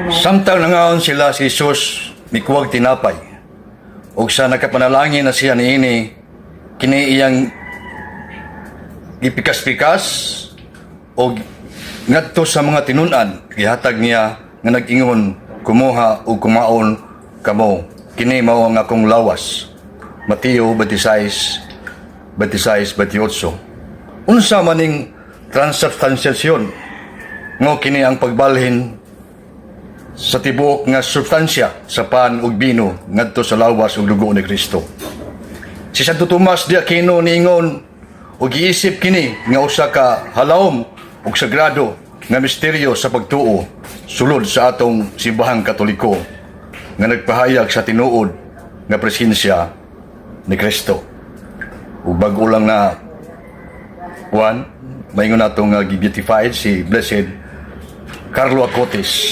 Samtang nangaon sila si Jesus mikuwag tinapay, ug sa nakapanalangin na siya niini, kini iyang ipikas-pikas o ngadto sa mga tinunan, gihatag niya nga nag-ingon, kumuha o kumaon kamo, kini mao ang akong lawas. Mateo 26:28. Unsa maning transubstantiasyon, ngo kini ang pagbalhin sa tibuok nga substansya sa pan ug bino ngadto sa lawas ug dugo ni Kristo. Si Santo Tomas de Aquino niingon ug giisip kini nga usa ka halawom ug sagrado nga misteryo sa pagtuo sulod sa atong simbahang Katoliko nga nagpahayag sa tinuod nga presensya ni Kristo. Ug bago lang na maingon nato nga gi-beatified si Blessed Carlo Acutis.